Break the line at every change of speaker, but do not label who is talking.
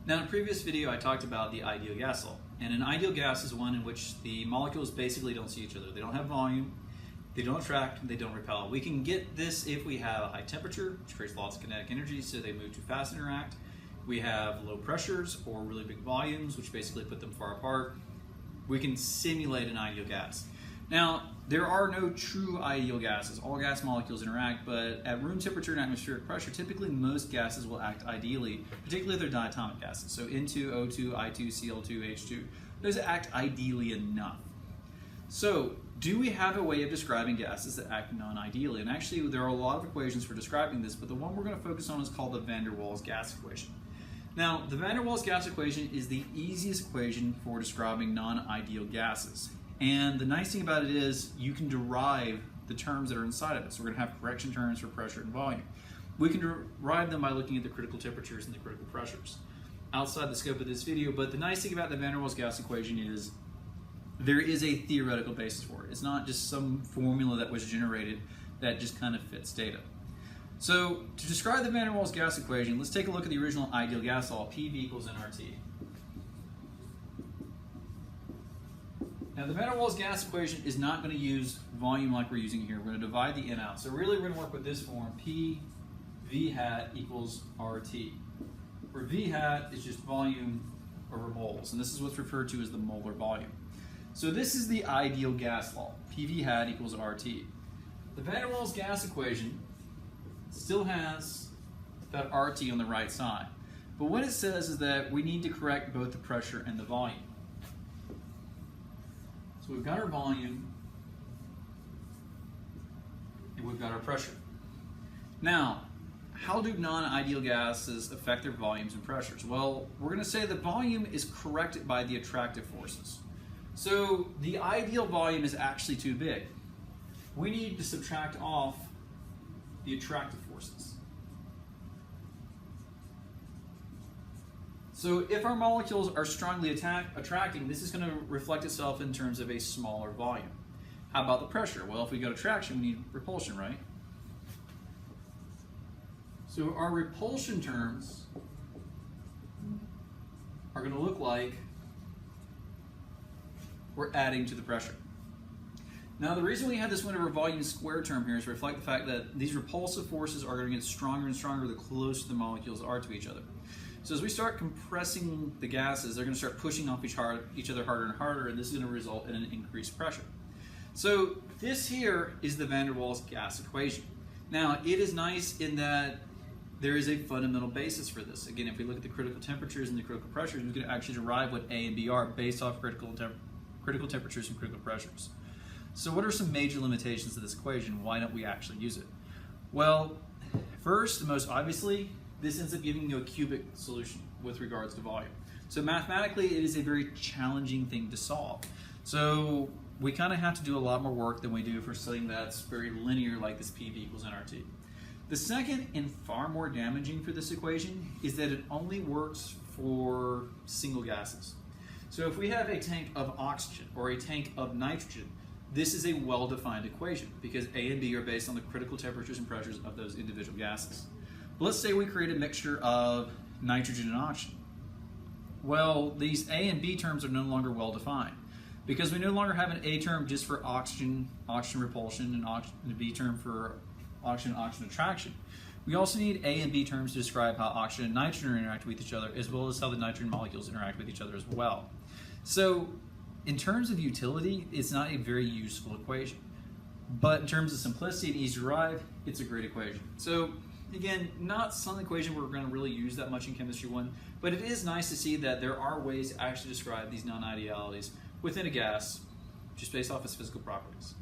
Now in a previous video I talked about the ideal gas law, and an ideal gas is one in which the molecules basically don't see each other. They don't have volume, they don't attract, they don't repel. We can get this if we have a high temperature, which creates lots of kinetic energy, so they move too fast and interact. We have low pressures or really big volumes, which basically put them far apart. We can simulate an ideal gas. Now, there are no true ideal gases. All gas molecules interact, but at room temperature and atmospheric pressure, typically most gases will act ideally, particularly if they're diatomic gases. So N2, O2, I2, Cl2, H2. Those act ideally enough. So, do we have a way of describing gases that act non-ideally? And actually, there are a lot of equations for describing this, but the one we're going to focus on is called the Waals Gas Equation. Now, the Waals Gas Equation is the easiest equation for describing non-ideal gases. And the nice thing about it is you can derive the terms that are inside of it. So we're going to have correction terms for pressure and volume. We can derive them by looking at the critical temperatures and the critical pressures. Outside the scope of this video, but the nice thing about the Waals Gas Equation is there is a theoretical basis for it. It's not just some formula that was generated that just kind of fits data. So to describe the Waals Gas Equation, let's take a look at the original ideal gas law, PV equals nRT. Now the Waals Gas Equation is not going to use volume like we're using here. We're going to divide the N out. So really we're going to work with this form, P V hat equals RT, where V hat is just volume over moles, and this is what's referred to as the molar volume. So this is the ideal gas law, PV hat equals RT. The Waals Gas Equation still has that RT on the right side, but what it says is that we need to correct both the pressure and the volume. So we've got our volume, and we've got our pressure. Now, how do non-ideal gases affect their volumes and pressures? Well, we're going to say the volume is corrected by the attractive forces. So the ideal volume is actually too big. We need to subtract off the attractive forces. So if our molecules are strongly attracting, this is going to reflect itself in terms of a smaller volume. How about the pressure? Well, if we got attraction, we need repulsion, right? So our repulsion terms are going to look like we're adding to the pressure. Now, the reason we have this 1 over volume squared term here is to reflect the fact that these repulsive forces are going to get stronger and stronger the closer the molecules are to each other. So as we start compressing the gases, they're going to start pushing off each other harder and harder, and this is going to result in an increased pressure. So this here is the Waals Gas Equation. Now, it is nice in that there is a fundamental basis for this. Again, if we look at the critical temperatures and the critical pressures, we can actually derive what A and B are based off critical temperatures and critical pressures. So what are some major limitations of this equation? Why don't we actually use it? Well, first, and most obviously, this ends up giving you a cubic solution with regards to volume. So mathematically, it is a very challenging thing to solve. So we kind of have to do a lot more work than we do for something that's very linear like this PV equals nRT. The second and far more damaging for this equation is that it only works for single gases. So if we have a tank of oxygen or a tank of nitrogen, this is a well-defined equation because A and B are based on the critical temperatures and pressures of those individual gases. But let's say we create a mixture of nitrogen and oxygen. Well, these A and B terms are no longer well-defined because we no longer have an A term just for oxygen repulsion, and a B term for oxygen attraction. We also need A and B terms to describe how oxygen and nitrogen interact with each other, as well as how the nitrogen molecules interact with each other as well. So in terms of utility, it's not a very useful equation. But in terms of simplicity and easy to derive, it's a great equation. So again, not some equation we're going to really use that much in Chemistry 1, but it is nice to see that there are ways to actually describe these non-idealities within a gas just based off its physical properties.